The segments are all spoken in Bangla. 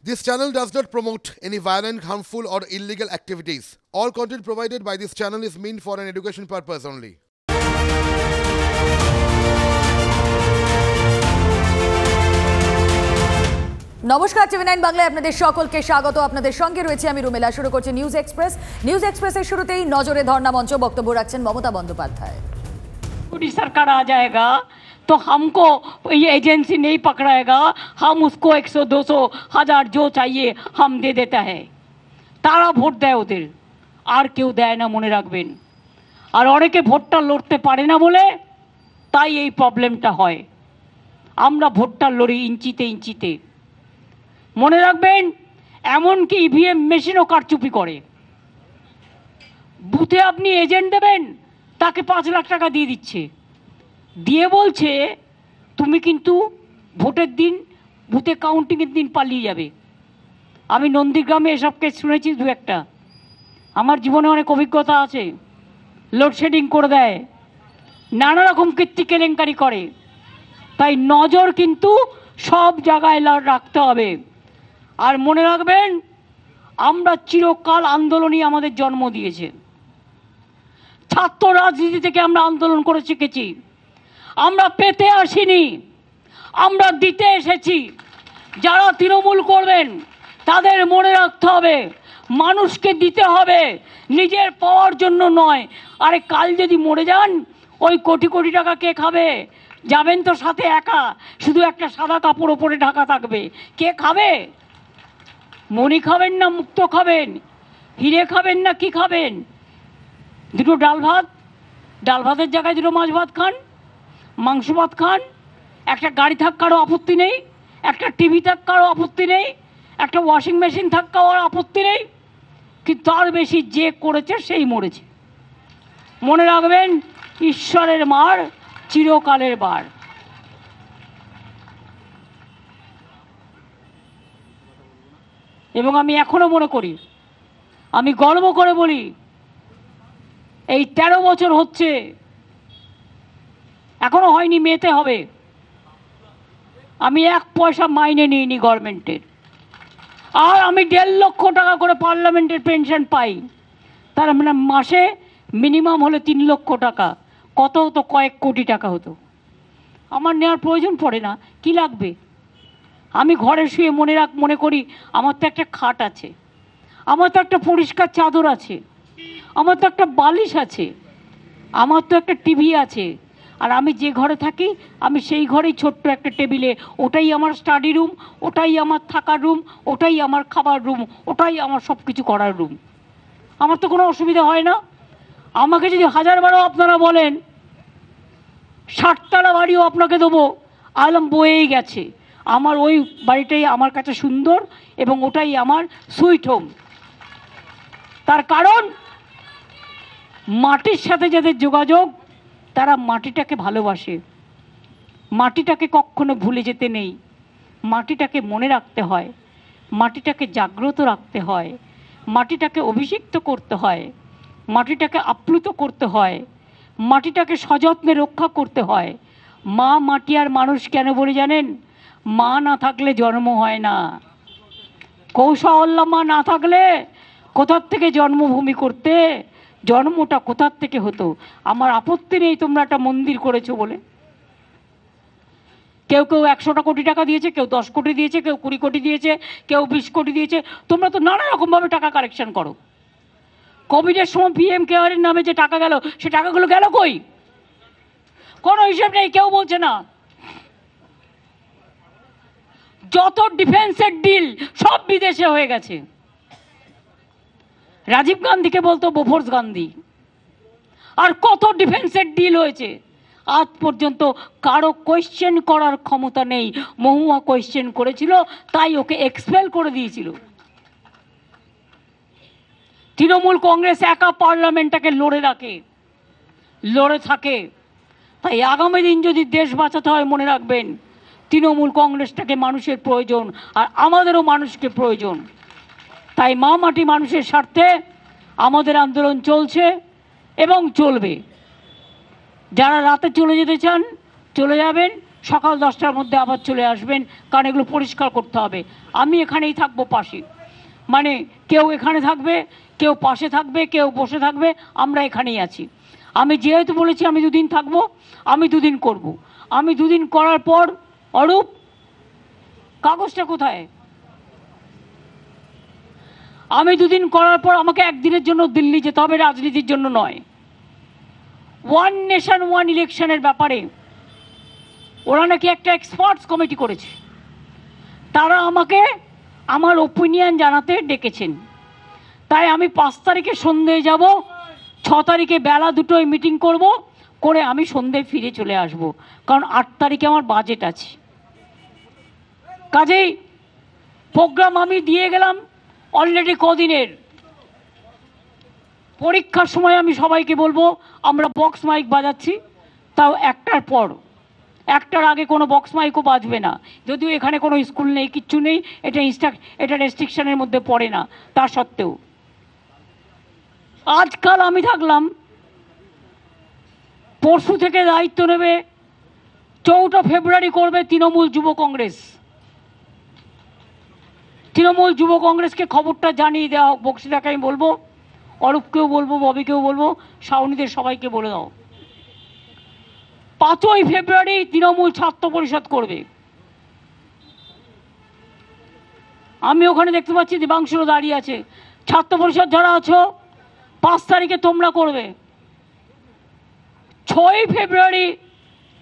This channel does not promote any violent, harmful, or illegal activities. All content provided by this channel is meant for an education purpose only. নমস্কার, টিভি9 বাংলায় আপনাদের সকলকে স্বাগত। আপনাদের সঙ্গে রয়েছে আমি রুমেলা। শুরু করছি নিউজ এক্সপ্রেস। নিউজ এক্সপ্রেসের শুরুতেই নজরে ধর্ণা মঞ্চ। বক্তব্য রাখছেন মমতা বন্দ্যোপাধ্যায়। पूरी सरकार आ जाएगा तो हमको ये एजेंसी नहीं पकड़ाएगा, हम उसको 100, 200, 1000 जो चाहिए हम दे देता है। तारा ভোট দেয় ওদের, আর কেউ দেয় না, মনে রাখবেন। আর অনেকে ভোটটা লড়তে পারে না বলে তাই এই প্রবলেমটা হয়। আমরা ভোটটা লড়ি ইঞ্চিতে ইঞ্চিতে। মনে রাখবেন, এমনকি ইভিএম মেশিনও কারচুপি করে। বুথে আপনি এজেন্ট দেবেন, তাকে 5 লাখ টাকা দিয়ে দিচ্ছে, দিয়ে বলছে তুমি কিন্তু ভোটের দিন বুথে কাউন্টিংয়ের দিন পালিয়ে যাবে। আমি নন্দীগ্রামে এসব কেস শুনেছি দু একটা, আমার জীবনে অনেক অভিজ্ঞতা আছে। লোডশেডিং করে দেয়, নানা রকম কীর্তি কেলেঙ্কারি করে। তাই নজর কিন্তু সব জায়গায় রাখতে হবে। আর মনে রাখবেন, আমরা চিরকাল আন্দোলনই আমাদের জন্ম দিয়েছে। ছাত্র রাজনীতি থেকে আমরা আন্দোলন করে শিখেছি। আমরা পেতে আসিনি, আমরা দিতে এসেছি। যারা তৃণমূল করবেন তাদের মনে রাখতে হবে, মানুষকে দিতে হবে, নিজের পাওয়ার জন্য নয়। আরে কাল যদি মরে যান, ওই কোটি কোটি টাকা কে খাবে? যাবেন তো সাথে একা, শুধু একটা সাদা কাপড় ওপরে ঢাকা থাকবে। কে খাবে? মণি খাবেন না মুক্তো খাবেন? হিরে খাবেন না কি খাবেন? দুটো ডাল ভাত, ডাল ভাতের জায়গায় দুটো মাছ ভাত খান, মাংস ভাত খান। একটা গাড়ি থাক কারো আপত্তি নেই, একটা টিভি থাক কারো আপত্তি নেই, একটা ওয়াশিং মেশিন থাক কারো আপত্তি নেই, কিন্তু তার বেশি যে করেছে সেই মরেছে। মনে রাখবেন, ঈশ্বরের মার চিরকালের বার। এবং আমি এখনো মনে করি, আমি গর্ব করে বলি, এই 13 বছর হচ্ছে, এখনো হয়নি, মেতে হবে। আমি 1 পয়সা মাইনে নিইনি গভর্নমেন্টের। আর আমি 1.5 লক্ষ টাকা করে পার্লামেন্টের পেনশন পাই। তার মানে মাসে মিনিমাম হলে 3 লক্ষ টাকা, কত হতো? কয়েক কোটি টাকা হতো। আমার নেওয়ার প্রয়োজন পড়ে না, কি লাগবে? আমি ঘরে শুয়ে মনে করি আমার তো একটা খাট আছে, আমার তো একটা পরিষ্কার চাদর আছে, আমার তো একটা বালিশ আছে, আমার তো একটা টিভি আছে। আর আমি যে ঘরে থাকি, আমি সেই ঘরেই ছোট্ট একটা টেবিলে, ওটাই আমার স্টাডি রুম, ওটাই আমার থাকার রুম, ওটাই আমার খাবার রুম, ওটাই আমার সব কিছু করার রুম। আমার তো কোনো অসুবিধা হয় না। আমাকে যদি 1000 বারও আপনারা বলেন 60 তলা বাড়িও আপনাকে দেবো, আলম বয়েই গেছে। আমার ওই বাড়িটাই আমার কাছে সুন্দর এবং ওটাই আমার সুইট হোম। তার কারণ মাটির সাথে যাদের যোগাযোগ, তারা মাটিটাকে ভালোবাসে। মাটিটাকে কখনো ভুলে যেতে নেই, মাটিটাকে মনে রাখতে হয়, মাটিটাকে জাগ্রত রাখতে হয়, মাটিটাকে অভিষিক্ত করতে হয়, মাটিটাকে আপ্লুত করতে হয়, মাটিটাকে সযত্নে রক্ষা করতে হয়। মা মাটি আর মানুষ কেন বলে জানেন? মা না থাকলে জন্ম হয় না। কৌশল্যা মা না থাকলে কোথার থেকে জন্মভূমি করতে? জন্মটা কোথার থেকে হতো? আমার আপত্তি নেই তোমরা একটা মন্দির করেছো বলে। কেউ 100 কোটি টাকা দিয়েছে, কেউ 10 কোটি দিয়েছে, কেউ 20 কোটি দিয়েছে, কেউ 20 কোটি দিয়েছে। তোমরা তো নানা রকমভাবে টাকা কালেকশন করো। কোভিডের সময় পিএম কেয়ারের নামে যে টাকা গেল, সে টাকাগুলো গেল কই? কোনো হিসেব নেই, কেউ বলছে না। যত ডিফেন্সের ডিল সব বিদেশে হয়ে গেছে। রাজীব গান্ধীকে বলতো বোফোর্স গান্ধী। আর কত ডিফেন্সের ডিল হয়েছে, আজ পর্যন্ত কারো কোয়েশ্চেন করার ক্ষমতা নেই। মহুয়া কোয়েশ্চেন করেছিল, তাই ওকে এক্সপেল করে দিয়েছিল। তৃণমূল কংগ্রেস একা পার্লামেন্টটাকে লড়ে থাকে। তাই আগামী দিন যদি দেশ বাঁচাতে হয়, মনে রাখবেন, তৃণমূল কংগ্রেসটাকে মানুষের প্রয়োজন, আর আমাদেরও মানুষকে প্রয়োজন। তাই মা মাটি মানুষের স্বার্থে আমাদের আন্দোলন চলছে এবং চলবে। যারা রাতে চলে যেতে চান চলে যাবেন, সকাল 10টার মধ্যে আবার চলে আসবেন, কারণ এগুলো পরিষ্কার করতে হবে। আমি এখানেই থাকবো পাশে, মানে কেউ এখানে থাকবে, কেউ পাশে থাকবে, কেউ বসে থাকবে, আমরা এখানেই আছি। আমি যেহেতু বলেছি আমি দুদিন থাকবো, আমি দুদিন করব। আমি দুদিন করার পর অরূপ কাগজটা কোথায়? আমি দুদিন করার পর আমাকে একদিনের জন্য দিল্লি যেতে হবে, রাজনীতির জন্য নয়। ওয়ান নেশন ওয়ান ইলেকশনের ব্যাপারে ওরা নাকি একটা এক্সপার্টস কমিটি করেছে, তারা আমাকে আমার ওপিনিয়ন জানাতে ডেকেছেন। তাই আমি 5 তারিখে সন্ধ্যায় যাব, 6 তারিখে বেলা 2টোয় মিটিং করব, করে আমি সন্ধ্যায় ফিরে চলে আসব, কারণ 8 তারিখে আমার বাজেট আছে। কাজেই প্রোগ্রাম আমি দিয়ে গেলাম অলরেডি কদিনের। পরীক্ষার সময় আমি সবাইকে বলবো আমরা বক্স মাইক বাজাচ্ছি, তাও 1টার পর, 1টার আগে কোনো বক্স মাইকও বাজবে না। যদিও এখানে কোনো স্কুল নেই, কিচ্ছু নেই, এটা রেস্ট্রিকশনের মধ্যে পড়ে না, তা সত্ত্বেও আজকাল আমি থাকলাম। পরশু থেকে দায়িত্ব নেবে, 4 ফেব্রুয়ারি করবে তৃণমূল যুব কংগ্রেস। তৃণমূল যুব কংগ্রেসকে খবরটা জানিয়ে দেওয়া হোক। বক্সিদাকে আমি বলবো, অরূপকেও বলবো, ববিকেও বলবো, শাওনিদের সবাইকে বলে দাও। 5ই ফেব্রুয়ারি তৃণমূল ছাত্র পরিষদ করবে। আমি ওখানে দেখতে পাচ্ছি দেবাংশুরও দাঁড়িয়ে আছে। ছাত্র পরিষদ যারা আছো 5 তারিখে তোমরা করবে। 6ই ফেব্রুয়ারি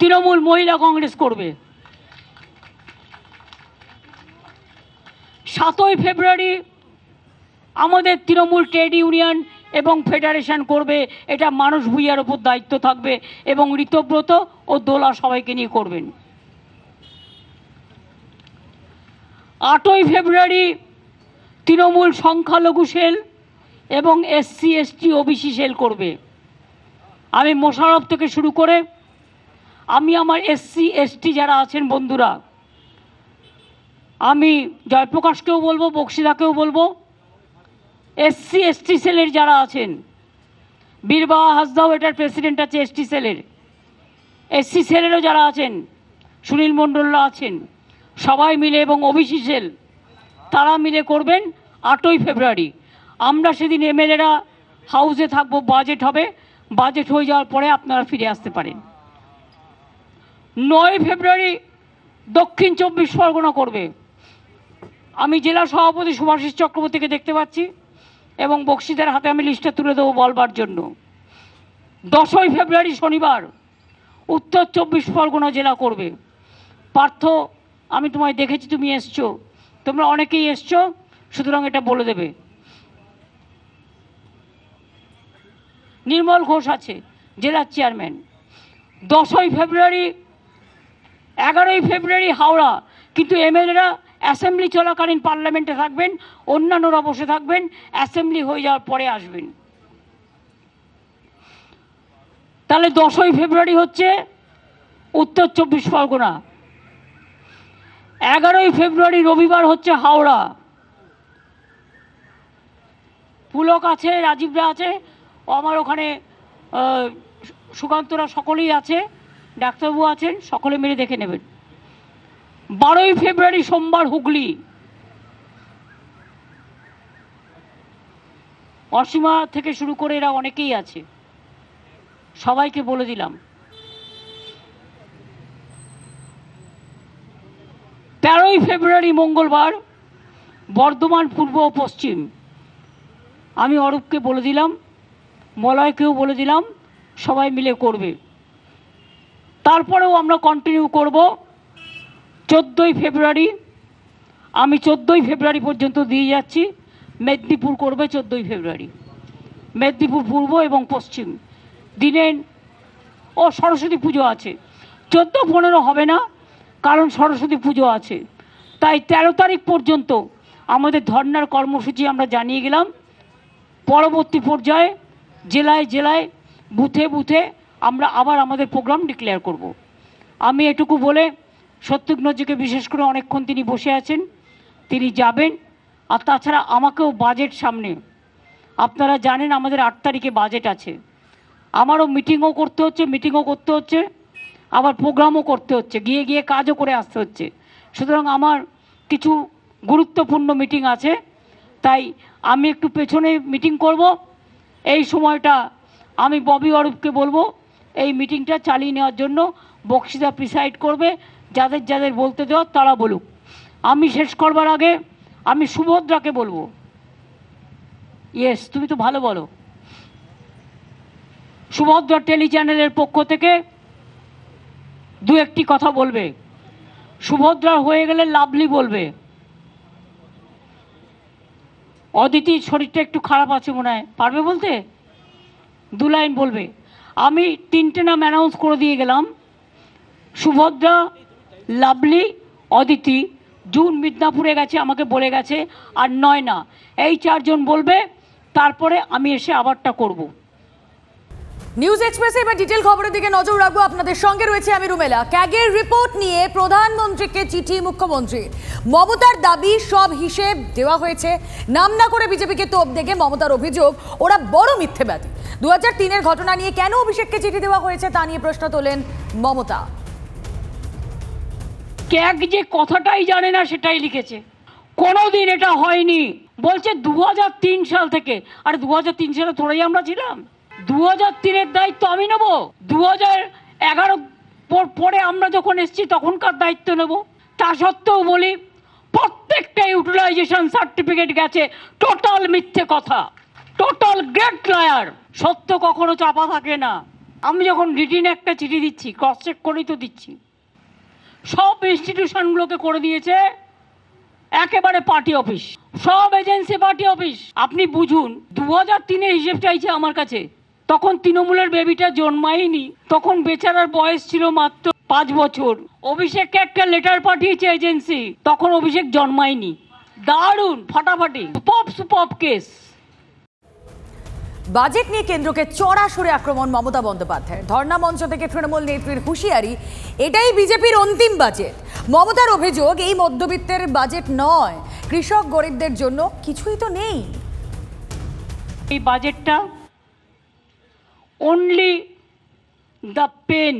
তৃণমূল মহিলা কংগ্রেস করবে। 7ই ফেব্রুয়ারি আমাদের তৃণমূল ট্রেড ইউনিয়ন এবং ফেডারেশন করবে। এটা মানুষ ভূঁইয়ার ওপর দায়িত্ব থাকবে, এবং ঋতব্রত ও দোলা সবাইকে নিয়ে করবেন। 8ই ফেব্রুয়ারি তৃণমূল সংখ্যালঘু সেল এবং SC ST OBC সেল করবে। আমি মোশাররফ থেকে শুরু করে আমি আমার SC ST যারা আছেন বন্ধুরা, আমি জয়প্রকাশকেও বলবো, বক্সিদাকেও বলবো, SC ST সেলের যারা আছেন, বীরবাহা হাসদাও এটার প্রেসিডেন্ট আছে ST সেলের, SC সেলেরও যারা আছেন, সুনীল মণ্ডলরা আছেন, সবাই মিলে, এবং OBC সেল, তারা মিলে করবেন 8ই ফেব্রুয়ারি। আমরা সেদিন MLA-রা হাউসে থাকবো, বাজেট হবে, বাজেট হয়ে যাওয়ার পরে আপনারা ফিরে আসতে পারেন। 9ই ফেব্রুয়ারি দক্ষিণ 24 পরগনা করবে। আমি জেলা সভাপতি শুভাশিস চক্রবর্তীকে দেখতে পাচ্ছি, এবং বক্সিদের হাতে আমি লিস্টটা তুলে দেবো বলবার জন্য। 10ই ফেব্রুয়ারি শনিবার উত্তর 24 পরগনা জেলা করবে। পার্থ, আমি তোমায় দেখেছি, তুমি এসছো, তোমরা অনেকেই এসছো, সুতরাং এটা বলে দেবে। নির্মল ঘোষ আছে জেলার চেয়ারম্যান। 10ই ফেব্রুয়ারি, 11ই ফেব্রুয়ারি হাওড়া, কিন্তু MLA-রা অ্যাসেম্বলি চলাকালীন পার্লামেন্টে থাকবেন, অন্যান্যরা বসে থাকবেন, অ্যাসেম্বলি হয়ে যাওয়ার পরে আসবেন। তাহলে 10ই ফেব্রুয়ারি হচ্ছে উত্তর 24 পরগনা। 11ই ফেব্রুয়ারি রবিবার হচ্ছে হাওড়া। পুলক আছে, রাজীবরা আছে, আমার ওখানে সুকান্তরা সকলেই আছে, ডাক্তারবাবু আছেন, সকলে মিলে দেখে নেবেন। 12ই ফেব্রুয়ারি সোমবার হুগলি। অসীমা থেকে শুরু করে এরা অনেকেই আছে, সবাইকে বলে দিলাম। 13ই ফেব্রুয়ারি মঙ্গলবার বর্ধমান পূর্ব ও পশ্চিম। আমি অরূপকে বলে দিলাম, মলয়কেও বলে দিলাম, সবাই মিলে করবে। তারপরেও আমরা কন্টিনিউ করব। 14ই ফেব্রুয়ারি, আমি 14ই ফেব্রুয়ারি পর্যন্ত দিয়ে যাচ্ছি। মেদিনীপুর করবে 14ই ফেব্রুয়ারি, মেদিনীপুর পূর্ব এবং পশ্চিম। দিনের ও সরস্বতী পুজো আছে, 14-15 হবে না, কারণ সরস্বতী পুজো আছে। তাই 13 তারিখ পর্যন্ত আমাদের ধর্নার কর্মসূচি আমরা জানিয়ে গেলাম। পরবর্তী পর্যায়ে জেলায় জেলায়, বুথে বুথে আমরা আবার আমাদের প্রোগ্রাম ডিক্লেয়ার করব। আমি এটুকু বলে, শত্রুঘ্নজিকে বিশেষ করে অনেকক্ষণ তিনি বসে আছেন, তিনি যাবেন। আর তাছাড়া আমাকেও বাজেট সামনে, আপনারা জানেন আমাদের 8 তারিখে বাজেট আছে, আমারও মিটিংও করতে হচ্ছে। আবার প্রোগ্রামও করতে হচ্ছে, গিয়ে গিয়ে কাজও করে আসতে হচ্ছে। সুতরাং আমার কিছু গুরুত্বপূর্ণ মিটিং আছে, তাই আমি একটু পেছনে মিটিং করব। এই সময়টা আমি ববি অরূপকে বলবো এই মিটিংটা চালিয়ে নেওয়ার জন্য। বক্সিদা প্রিসাইড করবে, যাদের যাদের বলতে দেওয়া তারা বলুক। আমি শেষ করবার আগে আমি সুভদ্রাকে বলবো, ইয়েস তুমি তো ভালো বলো, সুভদ্রা টেলি চ্যানেলের পক্ষ থেকে দু একটি কথা বলবে। সুভদ্রা হয়ে গেলে লাভলি বলবে। অদিতির শরীরটা একটু খারাপ আছে মনে হয়, পারবে বলতে? 2 লাইন বলবে। আমি 3টে নাম অ্যানাউন্স করে দিয়ে গেলাম, সুভদ্রা, লাভলি, অদিতি। জুন মিদনাপুরে গেছে, আমাকে বলে গেছে, আর নয়না। এই 4 জন বলবে, তারপরে আমি এসে আবারটা করব। নিউজ এক্সপ্রেসে এবার ডিটেল খবরের দিকে নজর রাখবো। আপনাদের সঙ্গে রয়েছে আমি রুমেলা। ক্যাগের রিপোর্ট নিয়ে প্রধানমন্ত্রীকে চিঠি মুখ্যমন্ত্রীর। মমতার দাবি সব হিসেব দেওয়া হয়েছে। নাম না করে বিজেপিকে তোপ দেখে মমতার অভিযোগ ওরা বড় মিথ্যেবাদী। 2003-এর ঘটনা নিয়ে কেন অভিষেককে চিঠি দেওয়া হয়েছে তা নিয়ে প্রশ্ন তোলেন মমতা। ক্যাগ যে কথাটাই জানে না সেটাই লিখেছে, কোনোদিন এটা হয়নি বলছে 2003 সাল থেকে। আর 2003 সালে তোরাই আমরা ছিলাম। 2003-এর দায়িত্ব আমি নেব, 2011 পরে আমরা যখন এসেছি তখনকার দায়িত্ব নেব। তা সত্ত্বেও বলি প্রত্যেকটা ইউটিলাইজেশন সার্টিফিকেট গেছে, টোটাল মিথ্যে কথা, টোটাল গ্রেট লায়ার। সত্য কখনো চাপা থাকে না। আমি যখন রিটিন একটা চিঠি দিচ্ছি, ক্রস চেক করেই তো দিচ্ছি। সব ইনস্টিটিউশনগুলোকে করে দিয়েছে একেবারে পার্টি অফিস, সব এজেন্সি পার্টি অফিস। আপনি বুঝুন, 2003-এর হিসেব চাইছে আমার কাছে। তখন তৃণমূলের বেবিটা জন্মায়নি, তখন বেচারার বয়স ছিল মাত্র 5 বছর। অভিষেককে একটা লেটার পাঠিয়েছে এজেন্সি, তখন অভিষেক জন্মায়নি। দারুণ, ফাটাফাটি, সুপার কেস। বাজেট নিয়ে কেন্দ্রকে চড়া সুরে আক্রমণ মমতা বন্দ্যোপাধ্যায়। ধর্ণা মঞ্চ থেকে তৃণমূল নেত্রীর হুঁশিয়ারি, এটাই বিজেপির অন্তিম বাজেট। মমতার অভিযোগ, এই মধ্যবিত্তের বাজেট নয়, কৃষক গরিবদের জন্য কিছুই তো নেই। এই বাজেটটা only the pain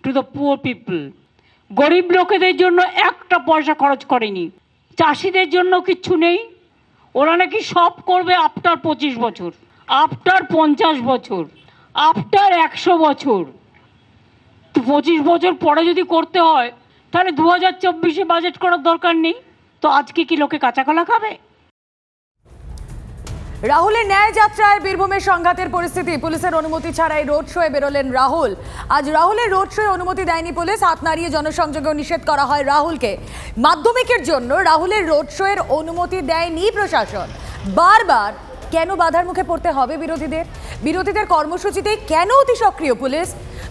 to the poor people। গরিব লোকেদের জন্য একটা পয়সা খরচ করেনি। চাষিদের জন্য কিচ্ছু নেই। ওরা নাকি সব করবে আফটার 25 বছর, আফটার 50 বছর, আফটার 100 বছর। তো 25 বছর পরে যদি করতে হয় তাহলে 2024-এ বাজেট করার দরকার নেই। তো আজকে কি লোকে কাঁচা কলা খাবে? রাহুলের ন্যায় যাত্রায় বীরভূমের সংঘাতের পরিস্থিতি। পুলিশের অনুমতি ছাড়াই রোড শোয়ে বেরোলেন রাহুল। আজ রাহুলের রোড শোয়ে অনুমতি দেয়নি পুলিশ। হাত নাড়িয়ে জনসংযোগেও নিষেধ করা হয় রাহুলকে। মাধ্যমিকের জন্য রাহুলের রোড শোয়ের অনুমতি দেয়নি প্রশাসন। বারবার কেন বাধার মুখে পড়তে হবে বিরোধীদের কর্মসূচিতে কেন অতি সক্রিয় পুলিশ?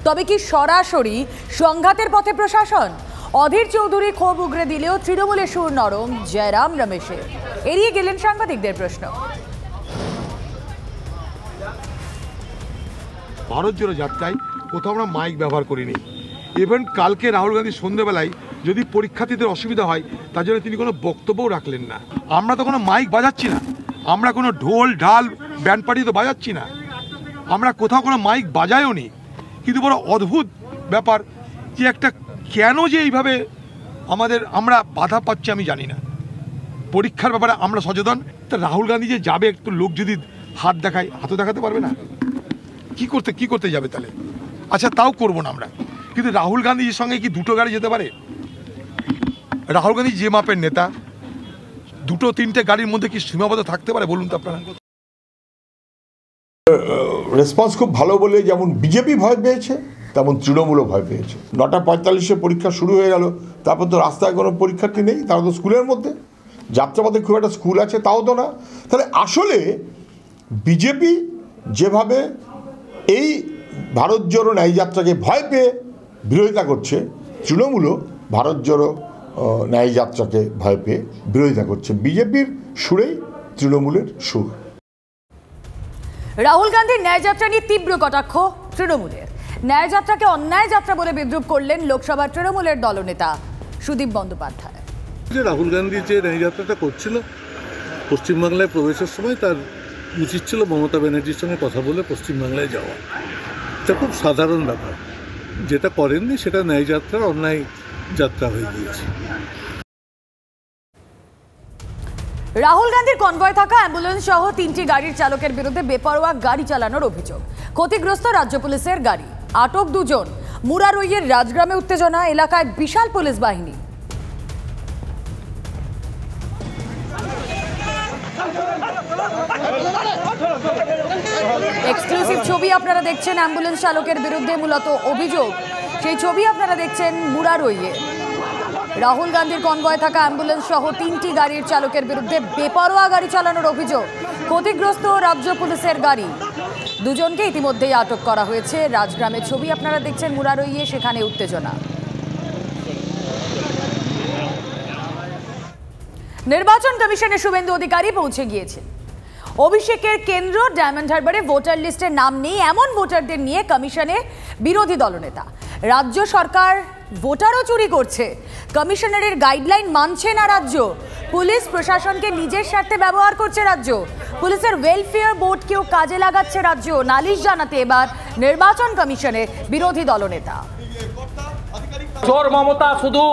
তবে কি সরাসরি সংঘাতের পথে প্রশাসন? অধীর চৌধুরী ক্ষোভ উগরে দিলেও তৃণমূলের সুর নরম জয়রাম রমেশের। এড়িয়ে গেলেন সাংবাদিকদের প্রশ্ন। ভারত জোড়ো যাত্রায় কোথাও আমরা মাইক ব্যবহার করিনি। ইভেন কালকে রাহুল গান্ধী সন্ধ্যেবেলায় যদি পরীক্ষার্থীদের অসুবিধা হয় তার জন্য তিনি কোনো বক্তব্যও রাখলেন না। আমরা তো কোনো মাইক বাজাচ্ছি না, আমরা কোনো ঢোল ঢাল ব্যান্ড পার্টি তো বাজাচ্ছি না, আমরা কোথাও কোনো মাইক বাজায়ও নি। কিন্তু বড় অদ্ভুত ব্যাপার যে একটা কেন যে এইভাবে আমরা বাধা পাচ্ছি আমি জানি না। পরীক্ষার ব্যাপারে আমরা সচেতন। তা রাহুল গান্ধী যে যাবে, একটু লোক যদি হাত দেখায়, হাতও দেখাতে পারবে না, কি করতে যাবে তাহলে? আচ্ছা, তাও করবো না আমরা। কিন্তু রাহুল গান্ধীর সঙ্গে কি 2টো গাড়ি যেতে পারে? রাহুল গান্ধী যে মাপের নেতা, 2-3টে গাড়ির মধ্যে কি সীমাবদ্ধ থাকতে পারে বলুন তো আপনারা? রেসপন্স খুব ভালো বলে যেমন বিজেপি ভয় পেয়েছে, তেমন তৃণমূলও ভয় পেয়েছে। 9:45-এ পরীক্ষা শুরু হয়ে গেল, তারপর তো রাস্তায় কোনো পরীক্ষার্থী নেই, তারা তো স্কুলের মধ্যে। যাত্রাপথে খুব একটা স্কুল আছে তাও তো না। তাহলে আসলে বিজেপি যেভাবে এই ভারত জোড়ো ন্যায়যাত্রাকে ভয় পেয়ে বিরোধিতা করছে, তৃণমূলও ভারত জোড়ো ন্যায়যাত্রাকে ভয় পেয়ে বিরোধিতা করছে। বিজেপির সুরেই তৃণমূলের সুর। রাহুল গান্ধীর ন্যায়যাত্রা নিয়ে তীব্র কটাক্ষ তৃণমূলের। ন্যায়যাত্রাকে অন্যায় যাত্রা বলে বিদ্রুপ করলেন লোকসভার তৃণমূলের দলনেতা সুদীপ বন্দ্যোপাধ্যায়। রাহুল গান্ধী যে ন্যায়যাত্রাটা করছিল পশ্চিমবাংলায় প্রবেশের সময়, তার উচিত ছিল মমতা ব্যানার্জির সঙ্গে কথা বলে পশ্চিমবাংলায় যাওয়া। এটা খুব সাধারণ ব্যাপার। যেটা করেননি সেটা ন্যায় যাত্রার অন্যায় যাত্রা হয়ে গিয়েছে। রাহুল গান্ধীর কনভয় থাকা অ্যাম্বুলেন্স সহ 3টি গাড়ির চালকের বিরুদ্ধে বেপরোয়া গাড়ি চালানোর অভিযোগ। ক্ষতিগ্রস্ত রাজ্য পুলিশের গাড়ি, আটক 2 জন। মুরারইয়ের রাজগ্রামে উত্তেজনা, এলাকায় বিশাল পুলিশ বাহিনী। এক্সক্লুসিভ ছবি আপনারা দেখছেন, অ্যাম্বুলেন্স চালকের বিরুদ্ধে মূলত অভিযোগ। সেই ছবি আপনারা দেখছেন মুরারইয়ে। রাহুল গান্ধীর কনভয় থাকা অ্যাম্বুলেন্স সহ 3টি গাড়ির চালকের বিরুদ্ধে বেপরোয়া গাড়ি চালানোর অভিযোগ। ক্ষতিগ্রস্ত রাজ্য পুলিশের গাড়ি, 2 জনকে ইতিমধ্যেই আটক করা হয়েছে। রাজগ্রামের ছবি আপনারা দেখছেন মুরারইয়ে, সেখানে উত্তেজনা। নির্বাচন কমিশনের শুভেন্দু অধিকারী পৌঁছে গিয়েছেন। অভিষেকের কেন্দ্র ডায়মন্ড হারবারে ভোটার লিস্টে নাম নেই এমন ভোটারদের নিয়ে কমিশনে বিরোধী দলনেতা। রাজ্য সরকার ভোটারও চুরি করছে, কমিশনারের গাইডলাইন মানছে না রাজ্য। পুলিশ প্রশাসনকে নিজের স্বার্থে ব্যবহার করছে রাজ্য। পুলিশের ওয়েলফেয়ার বোর্ডকেও কাজে লাগাচ্ছে রাজ্য। নালিশ জানাতে এবার নির্বাচন কমিশনে বিরোধী দলনেতা। চোর মমতা শুধু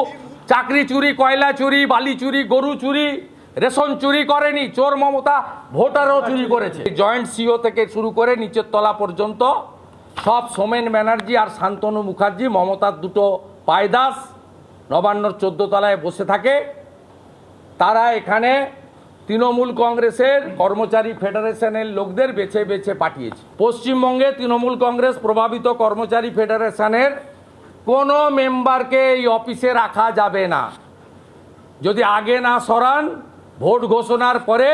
চাকরি চুরি, কয়লা চুরি, বালি চুরি, গরু চুরি, রেশন চুরি করেনি, চোর মমতা ভোটারও চুরি করেছে। জয়েন্ট সিও থেকে শুরু করে নিচের তলা পর্যন্ত সব সোমেন ব্যানার্জি আর শান্তনু মুখার্জি, মমতার 2টো পায়দাস নবান্নর 14 তলায় বসে থাকে। তারা এখানে তৃণমূল কংগ্রেসের কর্মচারী ফেডারেশনের লোকদের বেছে বেছে পাঠিয়েছে। পশ্চিমবঙ্গে তৃণমূল কংগ্রেস প্রভাবিত কর্মচারী ফেডারেশনের কোনো মেম্বারকে এই অফিসে রাখা যাবে না। যদি আগে না সরান, ভোট ঘোষণার পরে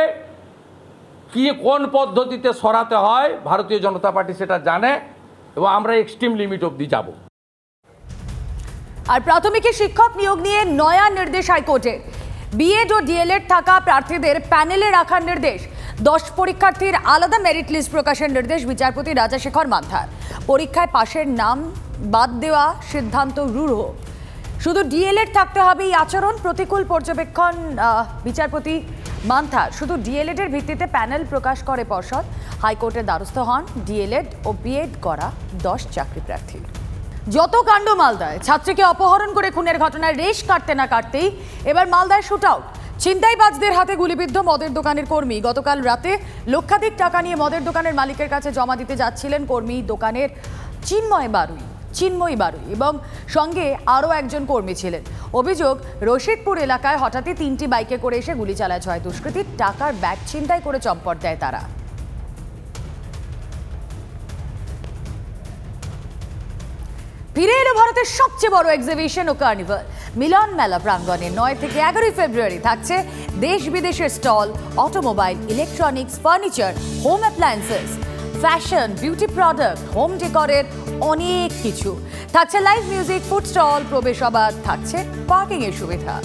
কোন পদ্ধতিতে সরাতে হয় ভারতীয় জনতা পার্টি সেটা জানে, এবং আমরা এক্সট্রিম লিমিট অবধি যাব। আর প্রাথমিকের শিক্ষক নিয়োগ নিয়ে নয়া নির্দেশ হাইকোর্টের। বিএড ও ডিএলএড থাকা প্রার্থীদের প্যানেলে রাখার নির্দেশ। 10 পরীক্ষার্থীর আলাদা মেরিট লিস্ট প্রকাশের নির্দেশ বিচারপতি রাজাশেখর মান্থার। পরীক্ষায় পাশের নাম বাদ দেওয়া সিদ্ধান্ত রূঢ়। শুধু ডিএলএড থাকতে হবে, এই আচরণ প্রতিকূল পর্যবেক্ষণ বিচারপতি মান্থার। শুধু ডিএলএড এর ভিত্তিতে প্যানেল প্রকাশ করে পর্ষদ। হাইকোর্টের দ্বারস্থ হন ডিএলএড ও বিএড করা 10 চাকরি প্রার্থী। যত কাণ্ড মালদায়, ছাত্রীকে অপহরণ করে খুনের ঘটনায় রেশ কাটতে না কাটতেই এবার মালদায় শুট আউট। ছিনতাইবাজদের হাতে গুলিবিদ্ধ মদের দোকানের কর্মী। গতকাল রাতে লক্ষাধিক টাকা নিয়ে মদের দোকানের মালিকের কাছে জমা দিতে যাচ্ছিলেন কর্মী দোকানের চিন্ময় বারুই এবং সঙ্গে আরও একজন কর্মী ছিলেন। অভিযোগ, রশিদপুর এলাকায় হঠাৎই 3টি বাইকে করে এসে গুলি চালায় 6 দুষ্কৃতী। টাকার ব্যাগ ছিনতাই করে চম্পট দেয় তারা। ফিরে এলো ভারতের সবচেয়ে বড় এক্সিবিশন ও কার্নিভাল। মিলন মেলা প্রাঙ্গণে 9 থেকে 11 ফেব্রুয়ারি থাকছে দেশ বিদেশের stall, automobile, electronics, furniture, home appliances, fashion, beauty product, home ডেকোরের অনেক কিছু। থাকছে লাইভ মিউজিক, ফুড স্টল, প্রবেশাবাদ, থাকছে পার্কিং এর সুবিধা।